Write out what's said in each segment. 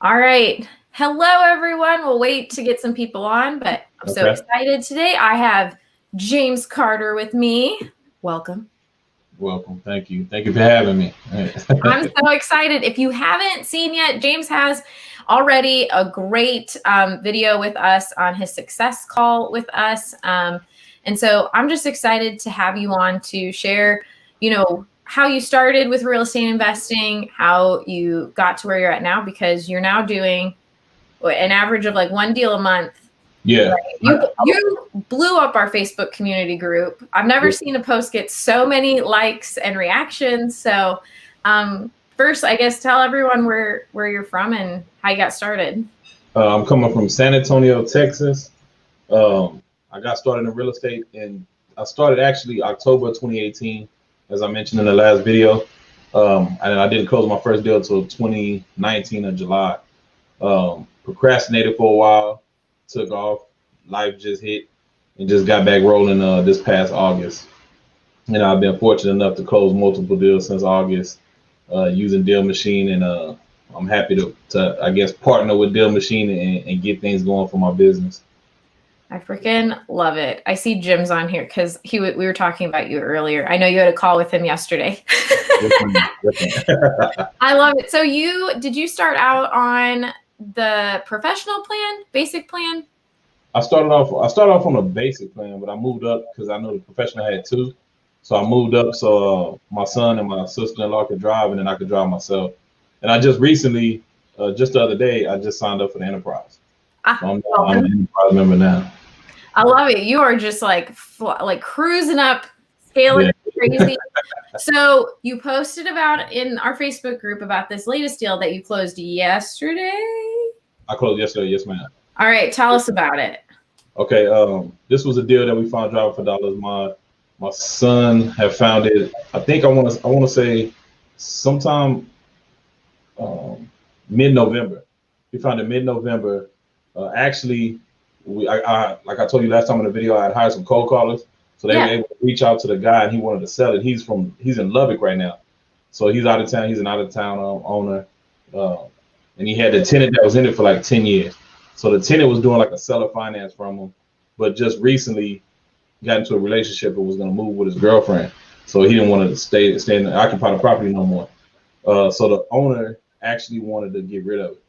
All right. Hello, everyone. We'll wait to get some people on, but I'm so excited today. I have James Carter with me. Welcome. Welcome. Thank you. Thank you for having me. I'm so excited. If you haven't seen yet, James has already a great video with us on his success call with us. And so I'm just excited to have you on to share, how you started with real estate investing, how you got to where you're at now, because you're now doing an average of like one deal a month. Yeah. Right? You blew up our Facebook community group. I've never seen a post get so many likes and reactions. So first, I guess, tell everyone where you're from and how you got started. I'm coming from San Antonio, Texas. I got started in real estate, and I started actually October 2018, as I mentioned in the last video. And I didn't close my first deal until 2019 in July. Procrastinated for a while, took off, life just hit, and just got back rolling this past August. And I've been fortunate enough to close multiple deals since August using Deal Machine, and I'm happy to I guess partner with Deal Machine and get things going for my business. I freaking love it. I see Jim's on here because we were talking about you earlier. I know you had a call with him yesterday. I love it. So did you start out on the professional plan, basic plan? I started off on a basic plan, but I moved up because I know the professional had two. So I moved up so my son and my sister-in-law could drive, and then I could drive myself. And I just recently, just the other day, I just signed up for the enterprise. So I'm an enterprise member now. I love it. You are just like cruising up, scaling crazy. So you posted about in our Facebook group about this latest deal that you closed yesterday. I closed yesterday, yes, ma'am. All right, tell us about it. Okay, this was a deal that we found driving for dollars. My son had found it. I think I want to say sometime mid-November. We found it mid-November. Actually, like I told you last time in the video, I had hired some cold callers, so they were able to reach out to the guy, and he wanted to sell it. He's in Lubbock right now, so he's out of town. He's an out of town owner, and he had the tenant that was in it for like 10 years. So the tenant was doing like a seller finance from him, but just recently got into a relationship and was going to move with his girlfriend. So he didn't want to stay and occupy the property no more. So the owner actually wanted to get rid of it.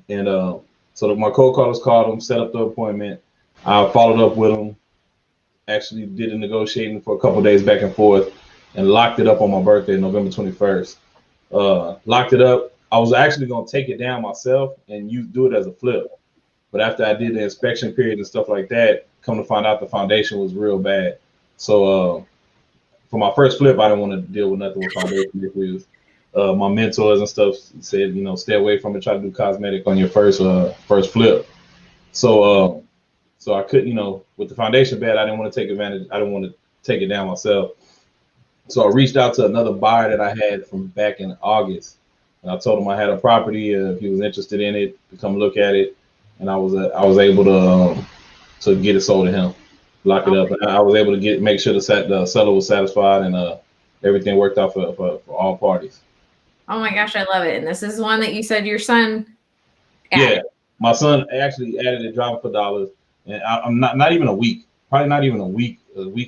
And so my cold callers called him, set up the appointment. I followed up with him, actually did the negotiating for a couple of days back and forth, and locked it up on my birthday, November 21st. Locked it up. I was actually going to take it down myself and do it as a flip. But after I did the inspection period and stuff like that, come to find out the foundation was real bad. So for my first flip, I didn't want to deal with nothing with foundation issues. My mentors and stuff said, stay away from it. Try to do cosmetic on your first flip. So I couldn't, with the foundation bad, I didn't want to take advantage. I didn't want to take it down myself. So I reached out to another buyer that I had from back in August, and I told him I had a property. If he was interested in it, to come look at it. And I was able to get it sold to him, lock it up, and I was able to make sure the seller was satisfied, and everything worked out for all parties. Oh my gosh, I love it! And this is one that you said your son added. Yeah, my son actually added it, driving for dollars, and I'm not even a week, probably not even a week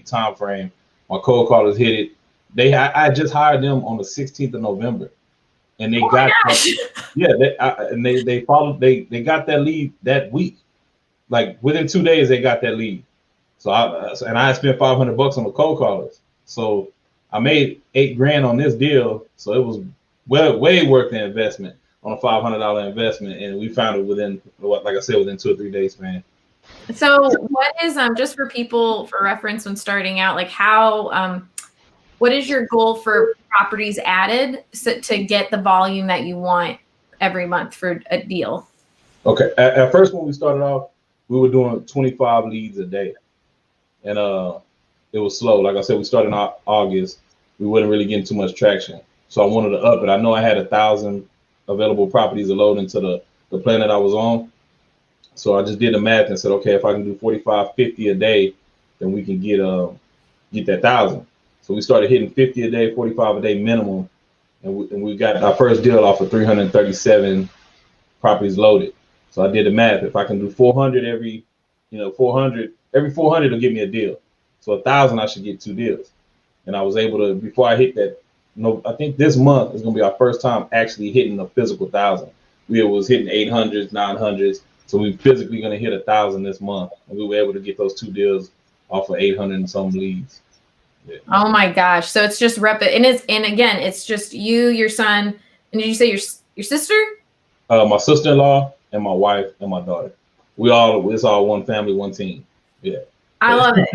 time frame. My cold callers hit it. I just hired them on the 16th of November. And they got they followed. They got that lead that week. Like within 2 days, they got that lead. So I spent $500 on the cold callers. So I made $8,000 on this deal. So it was way worth the investment on a $500 investment, and we found it within 2 or 3 days, man. So what is just for people for reference when starting out, like how what is your goal for properties added to get the volume that you want every month for a deal? Okay. At first, when we started off, we were doing 25 leads a day. And it was slow. Like I said, we started in August. We wasn't really getting too much traction. So I wanted to up it. I know I had 1,000 available properties to load into the plan that I was on. So I just did the math and said, okay, if I can do 45, 50 a day, then we can get that 1,000. So we started hitting 50 a day, 45 a day minimum, and we got our first deal off of 337 properties loaded. So I did the math. If I can do 400 every, 400 every 400 will give me a deal. So 1,000 I should get 2 deals. And I was able to, before I hit that, I think this month is gonna be our first time actually hitting a physical 1,000. We was hitting 800s, 900s. So we physically gonna hit 1,000 this month, and we were able to get those 2 deals off of 800 and some leads. Yeah. Oh my gosh! So it's just and again, it's just you, your son, and did you say your sister? My sister-in-law and my wife and my daughter. It's all one family, one team. Yeah. I love it.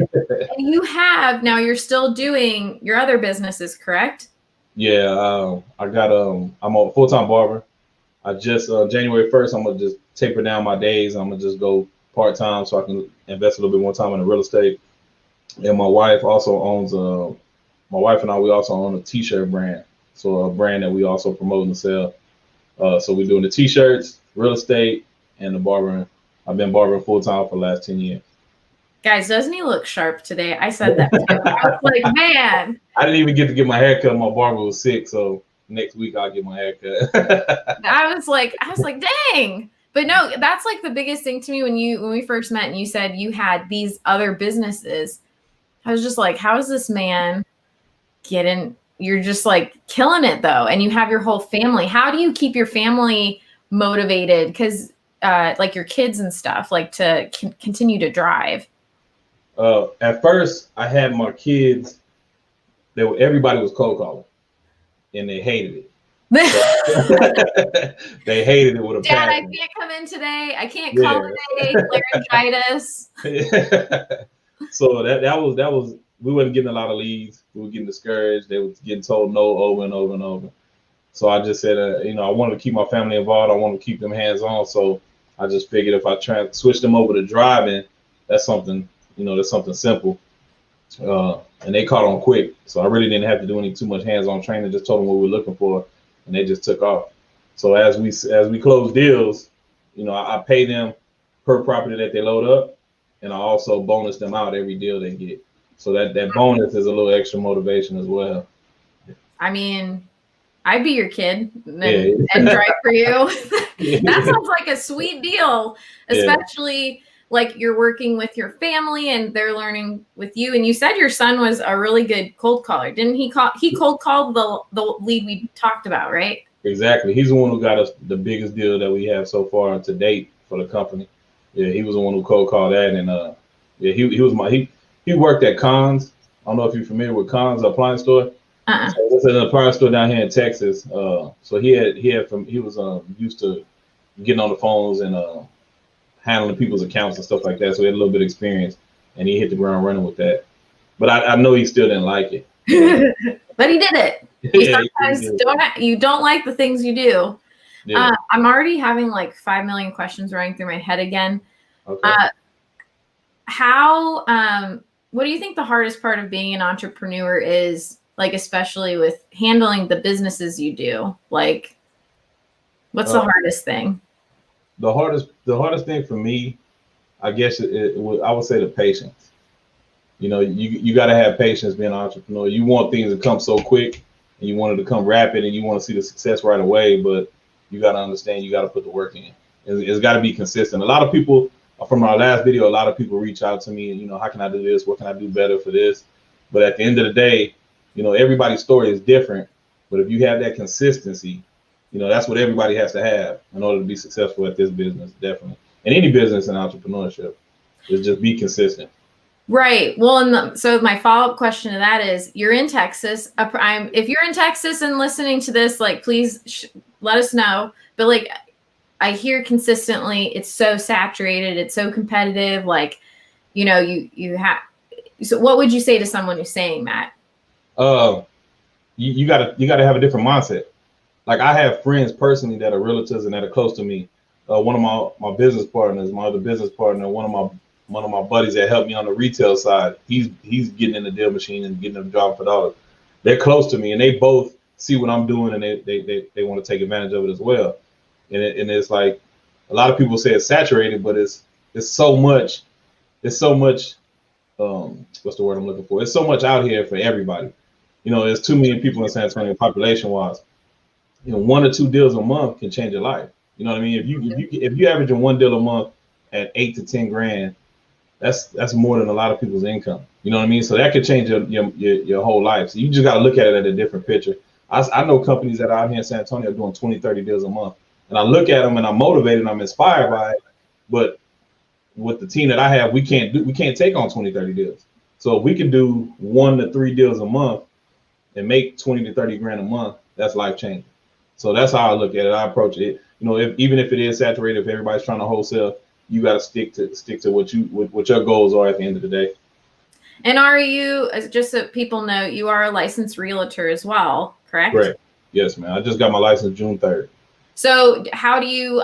And you're still doing your other businesses, correct? Yeah. I'm a full-time barber. I just January 1st, I'm gonna just taper down my days. I'm gonna just go part-time so I can invest a little bit more time in the real estate. And my wife also owns my wife and I, we also own a t-shirt brand. So a brand that we also promote and sell. So we're doing the t-shirts, real estate, and the barbering. I've been barbering full-time for the last 10 years. Guys, doesn't he look sharp today? I said that too. I was like, man. I didn't even get to get my hair cut. My barber was sick, so next week I'll get my hair cut. I was like, dang. But no, that's like the biggest thing to me when we first met and you said you had these other businesses. I was just like, how is this man getting? You're just like killing it though, and you have your whole family. How do you keep your family motivated? Because like your kids and stuff, like to continue to drive. At first, I had my kids. Everybody was cold calling, and they hated it. They hated it with a Dad, passion. I can't come in today. I can't call today. Laryngitis. So that was we weren't getting a lot of leads. We were getting discouraged. They were getting told no over and over and over. So I just said, I wanted to keep my family involved. I wanted to keep them hands on. So I just figured if I switch them over to driving, that's something, that's something simple. And they caught on quick. So I really didn't have to do too much hands-on training. Just told them what we were looking for, and they just took off. So as we close deals, I pay them per property that they load up, and I also bonus them out every deal they get. So that bonus is a little extra motivation as well. I mean, I'd be your kid and drive for you. That sounds like a sweet deal, especially like you're working with your family and they're learning with you. And you said your son was a really good cold caller. Didn't he cold called the lead we talked about, right? Exactly. He's the one who got us the biggest deal that we have so far to date for the company. Yeah, he was the one who cold called that. And he worked at Conn's. I don't know if you're familiar with Conn's appliance store. So it's an appliance store down here in Texas. So he was used to getting on the phones and handling people's accounts and stuff like that. So he had a little bit of experience, and he hit the ground running with that. But I know he still didn't like it. But he did it. You don't like the things you do. Yeah. I'm already having like 5 million questions running through my head again. Okay. What do you think the hardest part of being an entrepreneur is? Like, especially with handling the businesses you do, like, what's the hardest thing? The hardest thing for me, I guess, I would say the patience. You got to have patience being an entrepreneur. You want things to come so quick, and you want it to come rapid, and you want to see the success right away. But you got to understand, you got to put the work in. It's got to be consistent. A lot of people, from our last video, a lot of people reach out to me, how can I do this? What can I do better for this? But at the end of the day, everybody's story is different, but if you have that consistency, that's what everybody has to have in order to be successful at this business, definitely. And any business in entrepreneurship is just be consistent. Right. Well, so my follow-up question to that is, you're in Texas. If you're in Texas and listening to this, like, please let us know. But like, I hear consistently, it's so saturated. It's so competitive. Like, you have, so what would you say to someone who's saying that? You gotta have a different mindset. Like, I have friends personally that are realtors and that are close to me. One of my business partners, my other business partner, one of my buddies that helped me on the retail side, he's getting in the deal machine and getting a job for dollars. They're close to me, and they both see what I'm doing, and they want to take advantage of it as well. And it's like, a lot of people say it's saturated, but it's so much. What's the word I'm looking for? It's so much out here for everybody. There's 2 million people in San Antonio population wise. 1 or 2 deals a month can change your life. You know what I mean? If you averaging one deal a month at 8 to 10 grand, that's more than a lot of people's income. You know what I mean? So that could change your whole life. So you just got to look at it at a different picture. I know companies that are out here in San Antonio are doing 20, 30 deals a month. And I look at them and I'm motivated and I'm inspired by it. But with the team that I have, we can't take on 20, 30 deals. So if we can do 1 to 3 deals a month and make 20 to 30 grand a month, that's life changing. So that's how I look at it. I approach it. You know, even if it is saturated, if everybody's trying to wholesale, you got to stick to what your goals are at the end of the day. And are you, just so people know, you are a licensed realtor as well, correct? Correct. Yes, man. I just got my license June 3rd. So how do you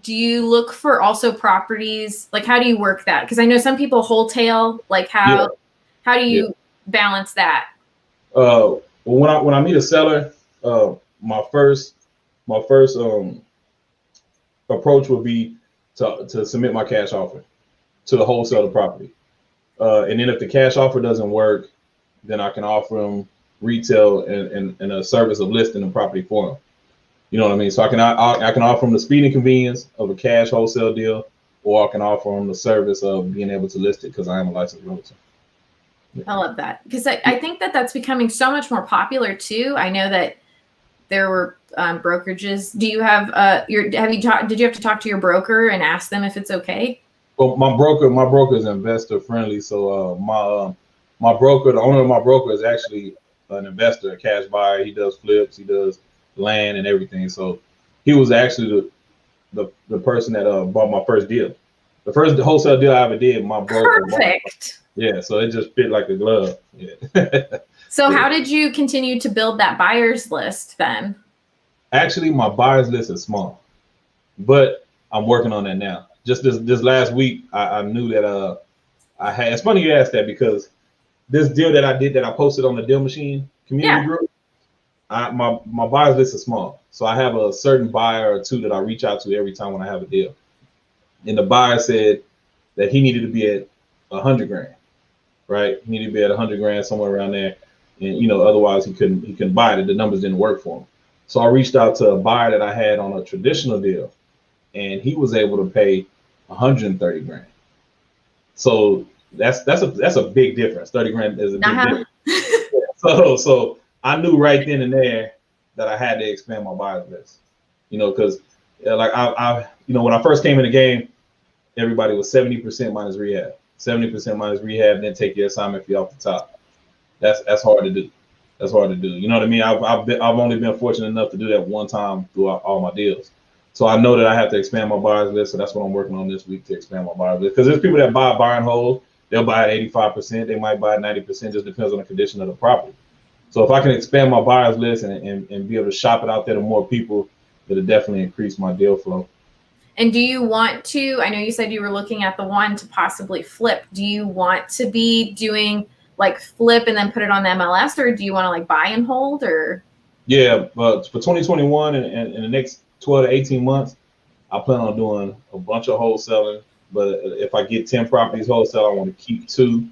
do you look for also properties? Like, how do you work that? Because I know some people wholesale. Like, how do you balance that? Well, when I meet a seller, my first approach would be to submit my cash offer to the wholesale property. And then if the cash offer doesn't work, then I can offer them retail and a service of listing the property for them. You know what I mean? So I can offer them the speed and convenience of a cash wholesale deal, or I can offer them the service of being able to list it because I am a licensed realtor. I love that, because I think that's becoming so much more popular too. I know that there were brokerages. Do you have did you have to talk to your broker and ask them if it's okay? Well, my broker is investor friendly. So my broker, the owner of my broker, is actually an investor, a cash buyer. He does flips, he does land and everything. So he was actually the person that bought my first deal. The first wholesale deal I ever did, my broker. Perfect. Yeah, so it just fit like a glove. Yeah. So how did you continue to build that buyer's list then? Actually, my buyer's list is small, but I'm working on that now. Just this last week, I knew that I had. It's funny you asked that, because this deal that I did, that I posted on the Deal Machine community group, my buyer's list is small. So I have a certain buyer or two that I reach out to every time when I have a deal. And the buyer said that he needed to be at 100 grand, right? He needed to be at 100 grand, somewhere around there. And, you know, otherwise he couldn't buy it. The numbers didn't work for him. So I reached out to a buyer that I had on a traditional deal, and he was able to pay 130 grand. So that's a big difference. 30 grand is a big difference. So I knew right then and there that I had to expand my buyer's list. You know, because like I when I first came in the game, everybody was 70% minus rehab, 70% minus rehab, then take your assignment fee off the top. That's hard to do. That's hard to do. You know what I mean? I've only been fortunate enough to do that one time throughout all my deals. So I know that I have to expand my buyer's list. So that's what I'm working on this week, to expand my buyer's list. Because there's people that buy and hold. They'll buy at 85%. They might buy at 90%. Just depends on the condition of the property. So if I can expand my buyer's list and be able to shop it out there to more people, it'll definitely increase my deal flow. And do you want to, I know you said you were looking at the one to possibly flip. Do you want to be doing like flip and then put it on the MLS, or do you want to like buy and hold? Or yeah, but for 2021 and the next 12 to 18 months, I plan on doing a bunch of wholesaling. But if I get 10 properties wholesale, I want to keep 2.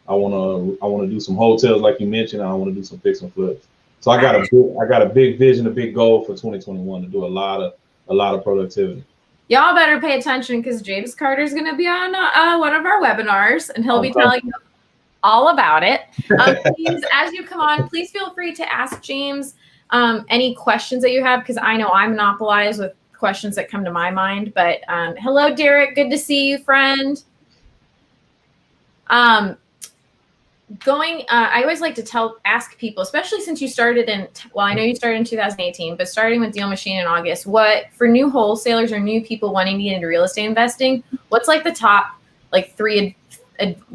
I want to do some hotels like you mentioned. I want to do some fix and flips. So I got a big vision, a big goal for 2021 to do a lot of productivity. Y'all better pay attention, because James Carter is going to be on one of our webinars, and he'll be telling you all about it. Please, as you come on, please feel free to ask James any questions that you have, because I know I'm monopolized with questions that come to my mind. But hello, Derek. Good to see you, friend. I always like to ask people, especially since you started I know you started in 2018, but starting with Deal Machine in August, for new wholesalers or new people wanting to get into real estate investing, what's like the top, like 3,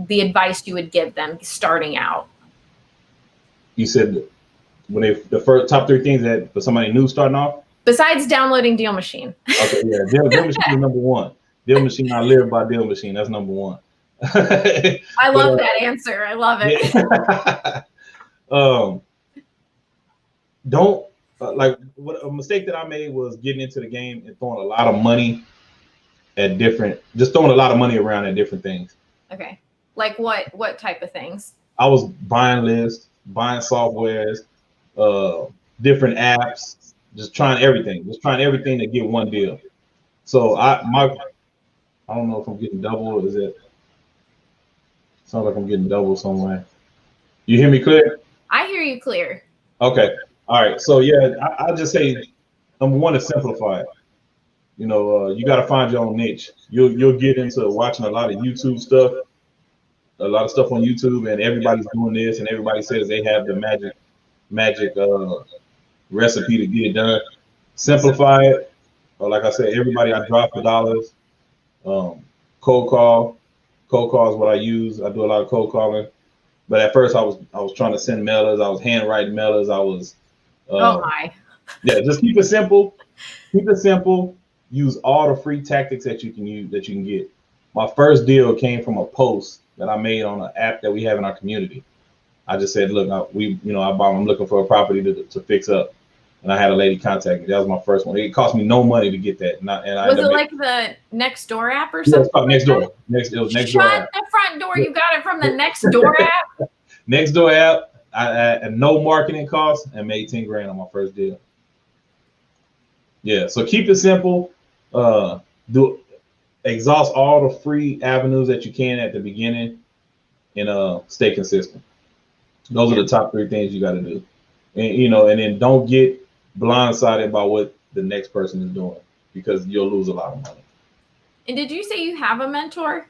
the advice you would give them starting out? You said the first top 3 things that for somebody new starting off? Besides downloading Deal Machine. Okay, yeah, Deal Machine is number 1. Deal Machine, I live by Deal Machine. That's number 1. I love that answer. I love it. Yeah. Don't what a mistake that I made was getting into the game and throwing a lot of money at throwing a lot of money around at different things. Okay. Like what type of things? I was buying lists, buying softwares, different apps, just trying everything to get one deal. So I don't know if I'm getting double. Is it? Sounds like I'm getting double somewhere. You hear me clear? I hear you clear. Okay. All right. So yeah, I just say number one is simplify it. You got to find your own niche. You'll get into watching a lot of YouTube stuff, a lot of stuff on YouTube, and everybody's doing this, and everybody says they have the magic recipe to get it done. Simplify it. Like I said, everybody, I drop the dollars. Um, cold call. Cold call is what I use. I do a lot of cold calling. But at first, I was trying to send mailers. I was handwriting mailers. I was, Oh my. yeah. Just keep it simple. Keep it simple. Use all the free tactics that you can use that you can get. My first deal came from a post that I made on an app that we have in our community. I just said, look, I'm looking for a property to fix up, and I had a lady contact me. That was my first one. It cost me no money to get that, and I was it like the Next Door app or yeah, something? it's called Next Door. It was Next Door Shut app. the front door. You got it from the Next Door app? Next Door app. I no marketing costs and made 10 grand on my first deal. Yeah, so keep it simple. Exhaust all the free avenues that you can at the beginning, and stay consistent. Those are the top three things you got to do, and then don't get blindsided by what the next person is doing, because you'll lose a lot of money. And did you say you have a mentor?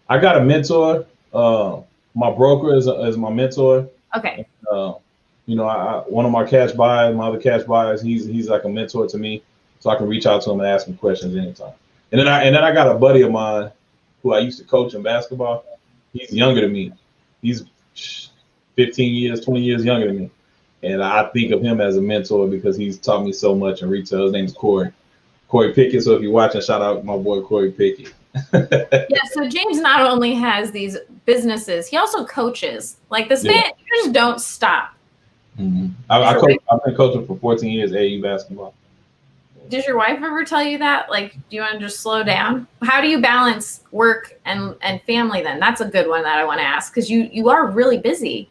I got a mentor. My broker is my mentor. Okay. One of my cash buyers, my other cash buyers, he's like a mentor to me, so I can reach out to him and ask him questions anytime. And then I got a buddy of mine who I used to coach in basketball. He's younger than me. He's 15 years, 20 years younger than me. And I think of him as a mentor because he's taught me so much in retail. His name's Corey Pickett. So if you're watching, shout out my boy Corey Pickett. Yeah, so James not only has these businesses, he also coaches. Like this man, you just don't stop. Mm-hmm. I've been coaching for 14 years AAU basketball. Does your wife ever tell you that? Like, do you want to just slow down? How do you balance work and family then? That's a good one that I want to ask, because you are really busy.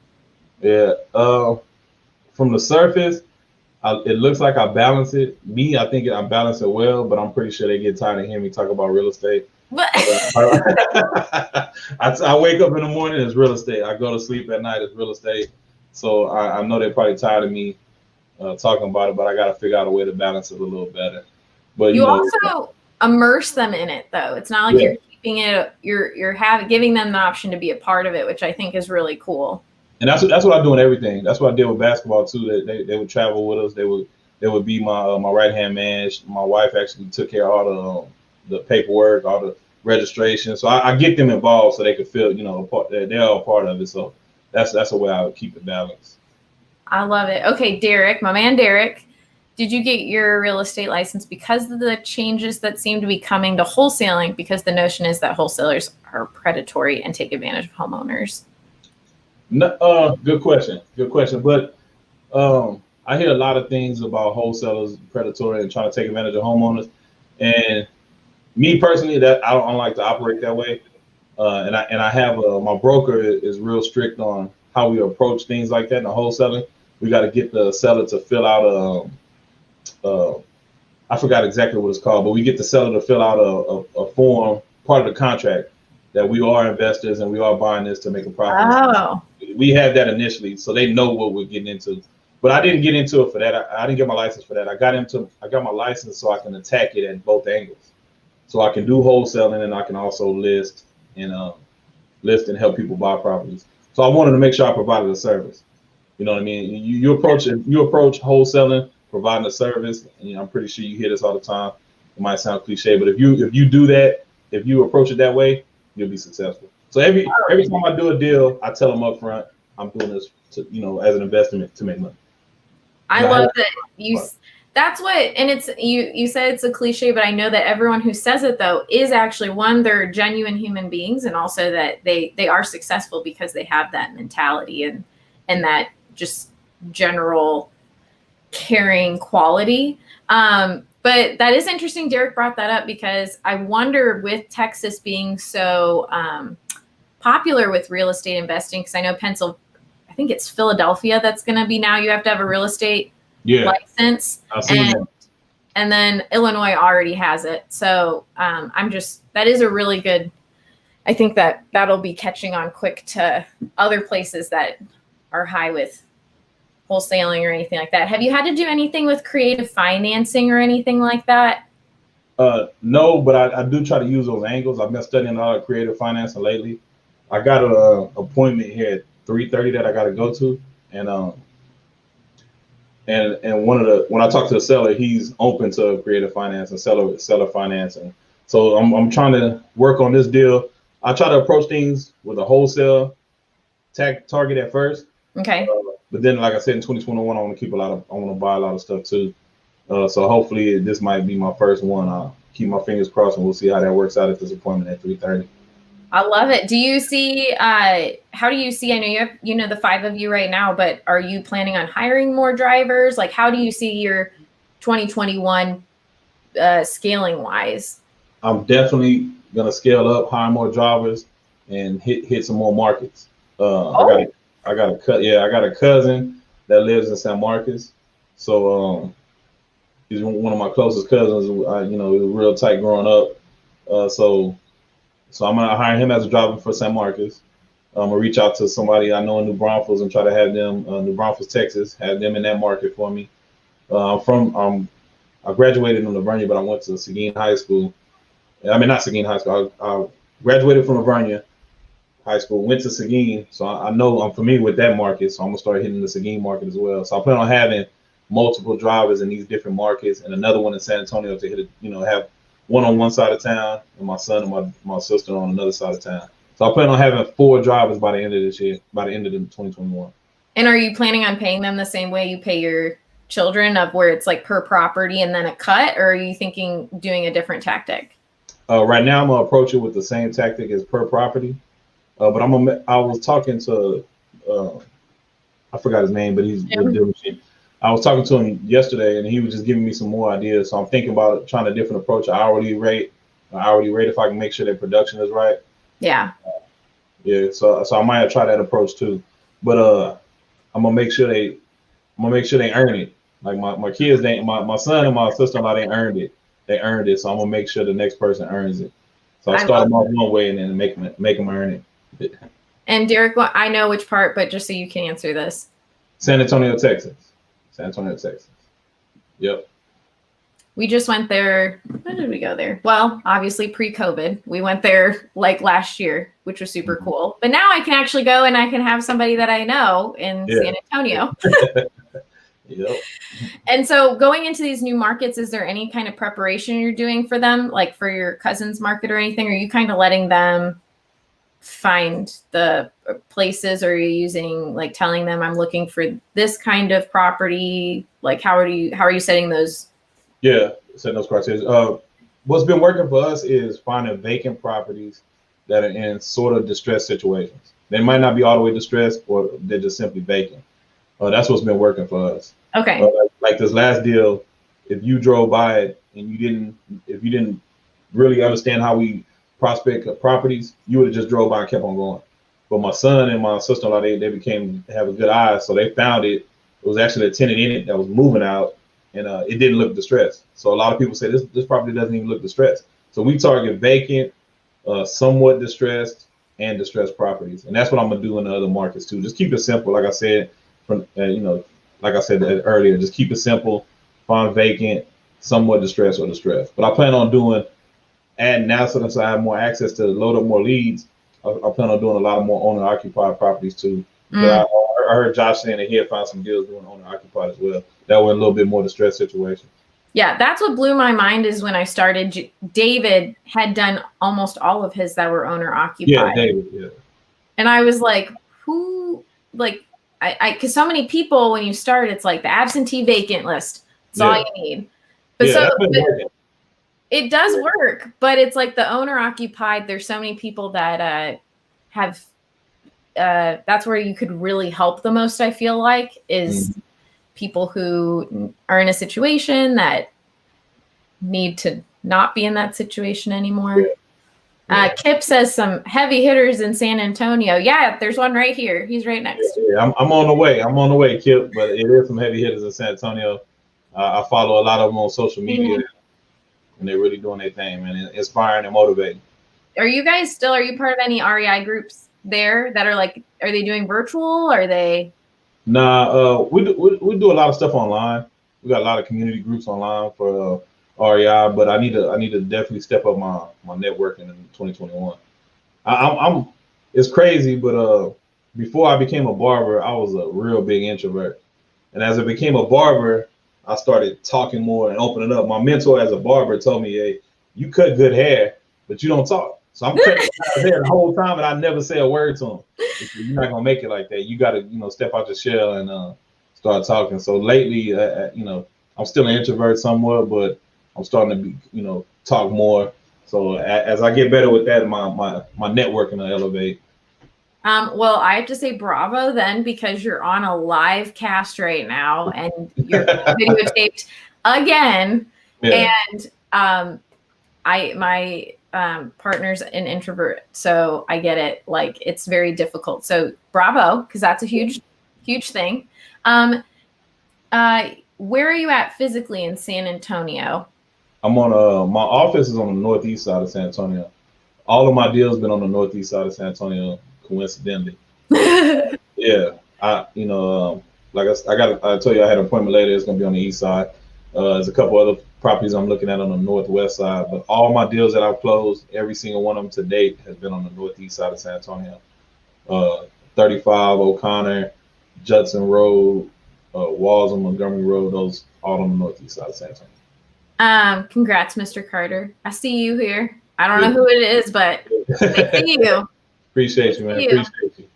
Yeah. From the surface, it looks like I balance it. I think I balance it well, but I'm pretty sure they get tired of hearing me talk about real estate. But I wake up in the morning, it's real estate. I go to sleep at night, it's real estate. So I know they're probably tired of me talking about it, but I got to figure out a way to balance it a little better. But you also immerse them in it, though. It's not like you're keeping it. You're giving them the option to be a part of it, which I think is really cool. And that's what I do in everything. That's what I did with basketball too. They would travel with us. They would be my right hand man. My wife actually took care of all the paperwork, all the registration. So I get them involved so they can feel they're all part of it. So that's a way I would keep it balanced. I love it. Okay, Derek, my man Derek, did you get your real estate license because of the changes that seem to be coming to wholesaling? Because the notion is that wholesalers are predatory and take advantage of homeowners. No, good question. But I hear a lot of things about wholesalers predatory and trying to take advantage of homeowners. And me personally, that I don't like to operate that way. And I have my broker is real strict on how we approach things like that in the wholesaling. We got to get the seller to fill out I forgot exactly what it's called, but we get the seller to fill out a form, part of the contract, that we are investors and we are buying this to make a profit. Oh. We have that initially, so they know what we're getting into. But I didn't get into it for that. I didn't get my license for that. I got my license so I can attack it at both angles. So I can do wholesaling and I can also list and help people buy properties. So I wanted to make sure I provided a service. You know what I mean? You approach wholesaling, providing a service, and I'm pretty sure you hear this all the time. It might sound cliche, but if you do that, if you approach it that way, you'll be successful. So every time I do a deal, I tell them up front, I'm doing this as an investment to make money. I love that that's what, and it's you said it's a cliche, but I know that everyone who says it though is actually, one, they're genuine human beings, and also that they are successful because they have that mentality and that just general caring quality. But that is interesting. Derek brought that up because I wonder, with Texas being so popular with real estate investing, because I know I think it's Philadelphia that's going to be now you have to have a real estate Yeah, license. I've seen that. And then Illinois already has it. So that is a really good, I think that'll be catching on quick to other places that are high with wholesaling or anything like that. Have you had to do anything with creative financing or anything like that? No, but I do try to use those angles. I've been studying a lot of creative financing lately. I got a appointment here at 3:30 that I got to go to, and when I talk to the seller, he's open to creative finance and seller financing. So I'm trying to work on this deal. I try to approach things with a wholesale target at first. Okay. But then, like I said, in 2021, I want to buy a lot of stuff too. So hopefully this might be my first one. I'll keep my fingers crossed, and we'll see how that works out at this appointment at 3:30. I love it. Do you see, how do you see, I know you have, the 5 of you right now, but are you planning on hiring more drivers? Like, how do you see your 2021 scaling wise? I'm definitely going to scale up, hire more drivers, and hit some more markets. I got a cousin that lives in San Marcos. So, he's one of my closest cousins. We were real tight growing up. So I'm gonna hire him as a driver for San Marcos. I'm gonna reach out to somebody I know in New Braunfels and try to have them, New Braunfels, Texas, have them in that market for me. I graduated from Livonia, but I went to Seguin High School. I mean, not Seguin High School. I graduated from Livonia High School, went to Seguin, so I know I'm familiar with that market. So I'm gonna start hitting the Seguin market as well. So I plan on having multiple drivers in these different markets, and another one in San Antonio to hit, have one on one side of town, and my son and my sister on another side of town. So I plan on having 4 drivers by the end of this year, by the end of 2021. And are you planning on paying them the same way you pay your children, of where it's like per property and then a cut, or are you thinking doing a different tactic? Right now, I'm gonna approach it with the same tactic as per property, but I was talking to, I forgot his name, but he's with Deal Machine. I was talking to him yesterday, and he was just giving me some more ideas. So I'm thinking about trying a different approach, an hourly rate, if I can make sure that production is right. Yeah. Yeah. So I might try that approach too, but I'm gonna make sure they earn it. Like my kids, my son and my sister-in-law, they earned it. So I'm gonna make sure the next person earns it. So I start them off one way and then make them earn it. And Derek, I know which part, but just so you can answer this. San Antonio, Texas. Yep. We just went there. When did we go there? Well, obviously pre-COVID. We went there like last year, which was super cool. But now I can actually go and I can have somebody that I know in San Antonio. Yep. And so going into these new markets, is there any kind of preparation you're doing for them, like for your cousin's market or anything? Or are you kind of letting them find the places, or are you using, like, telling them I'm looking for this kind of property? Like, how are you setting those? Yeah, setting those criteria. What's been working for us is finding vacant properties that are in sort of distressed situations. They might not be all the way distressed, or they're just simply vacant. That's what's been working for us. Okay. Like this last deal, if you drove by it and if you didn't really understand how we prospect properties, you would have just drove by and kept on going. But my son and my sister-in-law, they have a good eye, so they found it. It was actually a tenant in it that was moving out, and it didn't look distressed. So a lot of people say this property doesn't even look distressed. So we target vacant, somewhat distressed, and distressed properties, and that's what I'm gonna do in the other markets too. Just keep it simple, like I said, like I said earlier. Just keep it simple. Find vacant, somewhat distressed, or distressed. But I plan on adding now, since I have more access to load up more leads. I plan on doing a lot of more owner-occupied properties too. I heard Josh saying that he had found some deals doing owner-occupied as well. That was a little bit more distressed situation. Yeah, that's what blew my mind, is when I started, David had done almost all of his that were owner-occupied. Yeah, David, yeah. And I was like, who, like, because so many people, when you start, it's like the absentee vacant list. That's all you need. But it does work, but it's like the owner occupied. There's so many people that have. That's where you could really help the most. I feel like is people who are in a situation that need to not be in that situation anymore. Kip says some heavy hitters in San Antonio. Yeah, there's one right here. He's right next. I'm on the way. I'm on the way, Kip. But it is some heavy hitters in San Antonio. I follow a lot of them on social media, and they're really doing their thing, man. Inspiring and motivating. Are you part of any REI groups there that are like, are they doing virtual? Are they? Nah, we do a lot of stuff online. We got a lot of community groups online for REI, but I need to definitely step up my networking in 2021. I'm it's crazy, but before I became a barber, I was a real big introvert, and as I became a barber, I started talking more and opening up. My mentor as a barber told me, "Hey, you cut good hair, but you don't talk." So I'm cutting his hair the whole time, and I never say a word to him. You're not gonna make it like that. You got to, step out your shell and start talking. So lately, I'm still an introvert somewhat, but I'm starting to talk more. So as I get better with that, my networking will elevate. Well, I have to say bravo then, because you're on a live cast right now and you're videotaped again. Yeah. And my partner's an introvert, so I get it. Like, it's very difficult. So bravo, because that's a huge thing. Where are you at physically in San Antonio? I'm on my office is on the northeast side of San Antonio. All of my deals been on the northeast side of San Antonio, coincidentally. Yeah, I told you I had an appointment later. It's gonna be on the east side. There's a couple other properties I'm looking at on the northwest side, but all my deals that I've closed, every single one of them to date has been on the northeast side of San Antonio. 35 O'Connor, Judson Road, Walls on Montgomery Road, those all on the northeast side of San Antonio. Congrats, Mr. Carter. I see you here. I don't know who it is, but I see you. Appreciate you, man.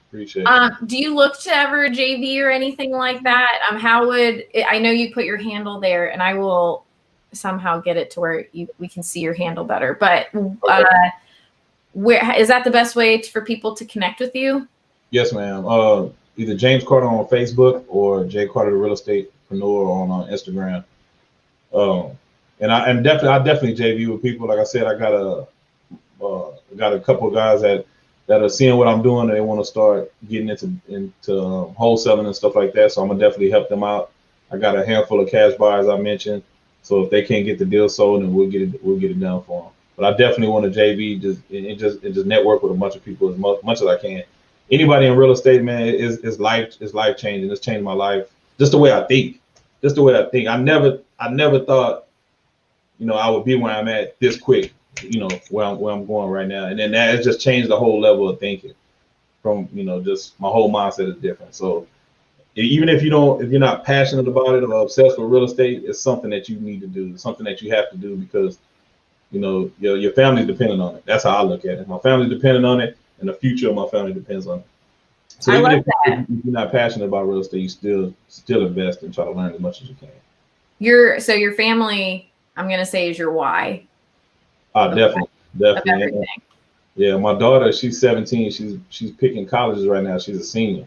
Appreciate you. Do you look to ever JV or anything like that? I know you put your handle there, and I will somehow get it to where we can see your handle better. But where is that the best way for people to connect with you? Yes, ma'am. Either James Carter on Facebook or Jay Carter the Real EstatePreneur on Instagram. And I definitely JV with people. Like I said, I got a couple of guys that are seeing what I'm doing and they want to start getting into wholesaling and stuff like that. So I'm gonna definitely help them out. I got a handful of cash buyers I mentioned. So if they can't get the deal sold, then we'll get it done for them. But I definitely want to JV just network with a bunch of people as much as I can. Anybody in real estate, man, is life changing. It's changed my life. Just the way I think. I never thought, I would be where I'm at this quick, where I'm going right now. And then that has just changed the whole level of thinking from, just my whole mindset is different. So even if you're not passionate about it or obsessed with real estate, it's something that you need to do. It's something that you have to do because, your family's dependent on it. That's how I look at it. My family's dependent on it and the future of my family depends on it. So even if you're not passionate about real estate, you still invest and try to learn as much as you can. Your family, I'm gonna say, is your why. Definitely. Yeah, my daughter, she's 17. She's picking colleges right now. She's a senior,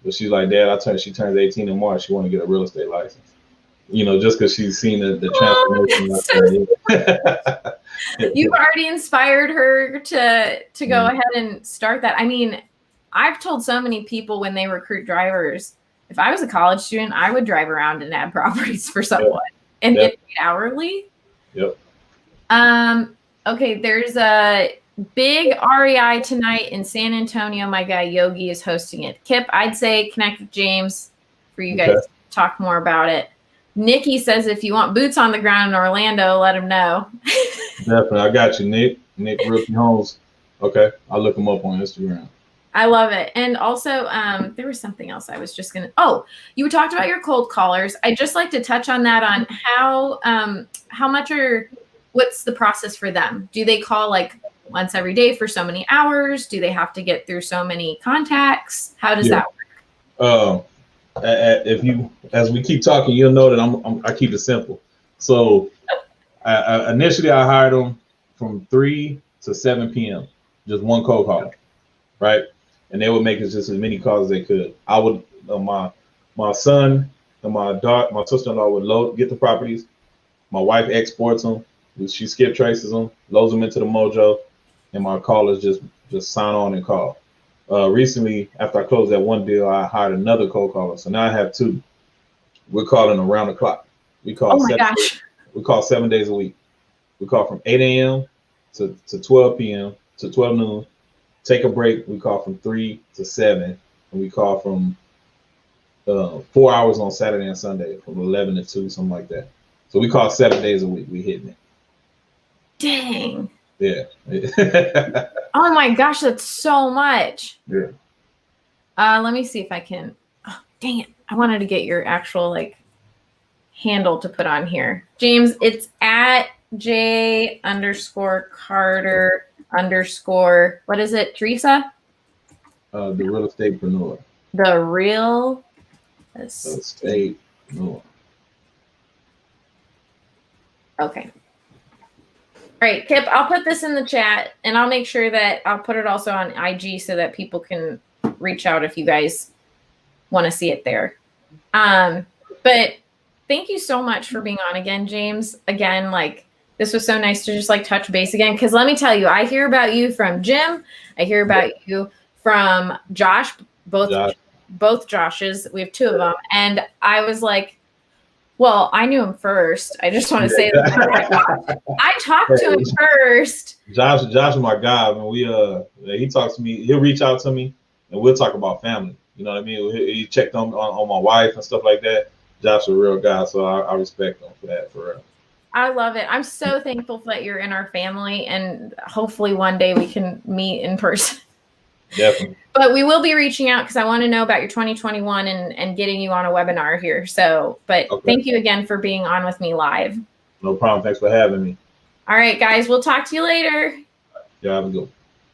but she's like, Dad, she turns 18 in March. She want to get a real estate license. Just because she's seen the transformation. You've already inspired her to go ahead and start that. I mean, I've told so many people when they recruit drivers, if I was a college student, I would drive around and add properties for someone and get paid hourly. Yep. Okay, there's a big REI tonight in San Antonio. My guy Yogi is hosting it. Kip, I'd say connect with James for you guys to talk more about it. Nikki says if you want boots on the ground in Orlando, let him know. Definitely. I got you, Nick Realty Homes. Okay. I'll look him up on Instagram. I love it. And also, there was something else I was just you talked about your cold callers. I'd just like to touch on that, on what's the process for them? Do they call like once every day for so many hours? Do they have to get through so many contacts? How does that work? As we keep talking, you'll know that I keep it simple. So initially I hired them from 3 to 7 p.m. just one cold call, right? And they would make just as many calls as they could. I would my son and my sister-in-law would get the properties. My wife exports them. She skip traces them, loads them into the Mojo. and my callers just sign on and call. Recently, after I closed that one deal, I hired another cold caller. So now I have two. We're calling around the clock. We call Oh my gosh. We call 7 days a week. We call from 8 a.m. to 12 p.m. to 12 noon. Take a break. We call from 3 to 7, and we call from 4 hours on Saturday and Sunday from 11 to 2, something like that. So we call 7 days a week. We hitting it. Dang. Yeah. Oh my gosh, that's so much. Yeah. Let me see if I can. Oh, dang it. I wanted to get your actual like handle to put on here. James, it's at J_Carter_ what is it, Teresa? The real estatePreneur. The real estatePreneur. Okay. All right, Kip, I'll put this in the chat, and I'll make sure that I'll put it also on IG so that people can reach out if you guys want to see it there. But thank you so much for being on again, James. Again, like, this was so nice to just like touch base again. Because let me tell you, I hear about you from Jim. I hear about you from Josh, both Joshes. We have two of them. And I was like, well, I knew him first. I just want to say that. I talked to him first. Josh is my guy. I mean, he talks to me. He'll reach out to me, and we'll talk about family. You know what I mean? He checked on my wife and stuff like that. Josh is a real guy, so I respect him for that, for real. I love it. I'm so thankful that you're in our family, and hopefully one day we can meet in person. Definitely. But we will be reaching out because I want to know about your 2021 and getting you on a webinar here. So, but Thank you again for being on with me live. No problem. Thanks for having me. All right, guys. We'll talk to you later. Yeah, have a good one.